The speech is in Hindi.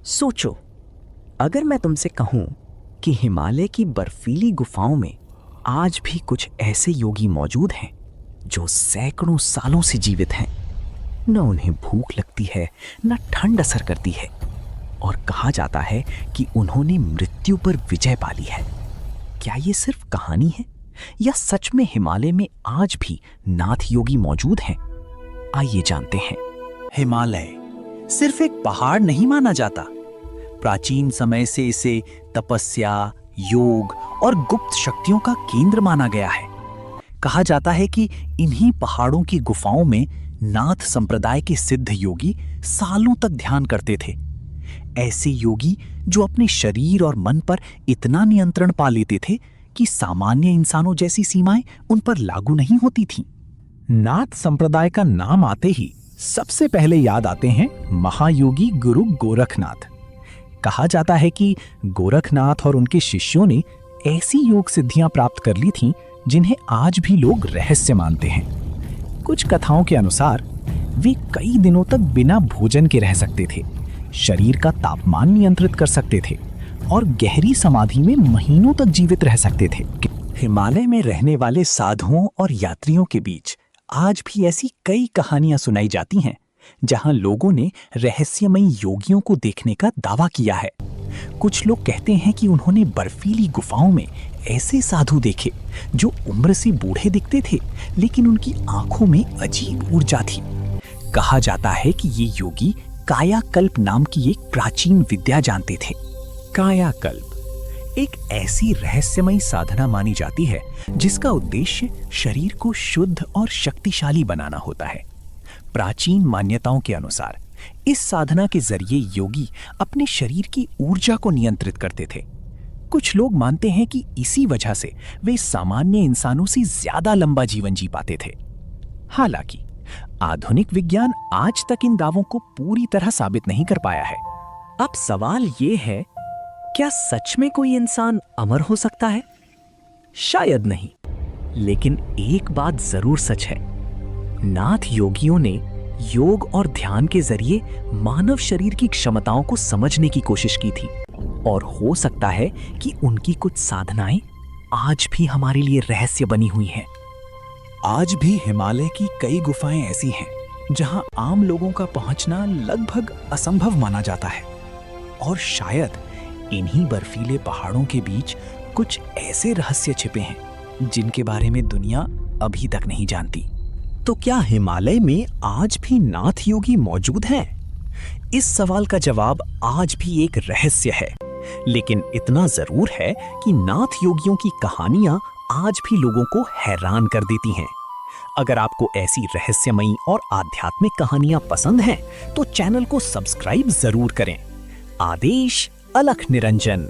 सोचो, अगर मैं तुमसे कहूं कि हिमालय की बर्फीली गुफाओं में आज भी कुछ ऐसे योगी मौजूद हैं जो सैकड़ों सालों से जीवित हैं। न उन्हें भूख लगती है, न ठंड असर करती है, और कहा जाता है कि उन्होंने मृत्यु पर विजय पाली है। क्या ये सिर्फ कहानी है या सच में हिमालय में आज भी नाथ योगी मौजूद हैं? आइए जानते हैं। हिमालय सिर्फ एक पहाड़ नहीं माना जाता। प्राचीन समय से इसे तपस्या, योग और गुप्त शक्तियों का केंद्र माना गया है। कहा जाता है कि इन्हीं पहाड़ों की गुफाओं में नाथ संप्रदाय के सिद्ध योगी सालों तक ध्यान करते थे। ऐसे योगी जो अपने शरीर और मन पर इतना नियंत्रण पा लेते थे कि सामान्य इंसानों जैसी सीमाएं उन पर लागू नहीं होती थीं। नाथ संप्रदाय का नाम आते ही सबसे पहले याद आते हैं महायोगी गुरु गोरखनाथ। कहा जाता है कि गोरखनाथ और उनके शिष्यों ने ऐसी योग सिद्धियां प्राप्त कर ली थीं जिन्हें आज भी लोग रहस्य मानते हैं। कुछ कथाओं के अनुसार वे कई दिनों तक बिना भोजन के रह सकते थे, शरीर का तापमान नियंत्रित कर सकते थे और गहरी समाधि में महीनों तक जीवित रह सकते थे। हिमालय में रहने वाले साधुओं और यात्रियों के बीच आज भी ऐसी कई कहानियां सुनाई जाती हैं जहां लोगों ने रहस्यमयी योगियों को देखने का दावा किया है। कुछ लोग कहते हैं कि उन्होंने बर्फीली गुफाओं में ऐसे साधु देखे जो उम्र से बूढ़े दिखते थे, लेकिन उनकी आंखों में अजीब ऊर्जा थी। कहा जाता है कि ये योगी कायाकल्प नाम की एक प्राचीन विद्या जानते थे। कायाकल्प एक ऐसी रहस्यमयी साधना मानी जाती है जिसका उद्देश्य शरीर को शुद्ध और शक्तिशाली बनाना होता है। प्राचीन मान्यताओं के अनुसार इस साधना के जरिए योगी अपने शरीर की ऊर्जा को नियंत्रित करते थे। कुछ लोग मानते हैं कि इसी वजह से वे सामान्य इंसानों से ज्यादा लंबा जीवन जी पाते थे। हालांकि आधुनिक विज्ञान आज तक इन दावों को पूरी तरह साबित नहीं कर पाया है। अब सवाल ये है, क्या सच में कोई इंसान अमर हो सकता है? शायद नहीं, लेकिन एक बात जरूर सच है। नाथ योगियों ने योग और ध्यान के जरिए मानव शरीर की क्षमताओं को समझने की कोशिश की थी, और हो सकता है कि उनकी कुछ साधनाएं आज भी हमारे लिए रहस्य बनी हुई हैं। आज भी हिमालय की कई गुफाएं ऐसी हैं जहां आम लोगों का पहुंचना लगभग असंभव माना जाता है, और शायद इन्हीं बर्फीले पहाड़ों के बीच कुछ ऐसे रहस्य छिपे हैं जिनके बारे में दुनिया अभी तक नहीं जानती। तो क्या हिमालय में आज भी नाथ योगी मौजूद हैं? इस सवाल का जवाब आज भी एक रहस्य है, लेकिन इतना जरूर है कि नाथ योगियों की कहानियां आज भी लोगों को हैरान कर देती हैं। अगर आपको ऐसी रहस्यमयी और आध्यात्मिक कहानियां पसंद हैं, तो चैनल को सब्सक्राइब जरूर करें। आदेश अलख निरंजन।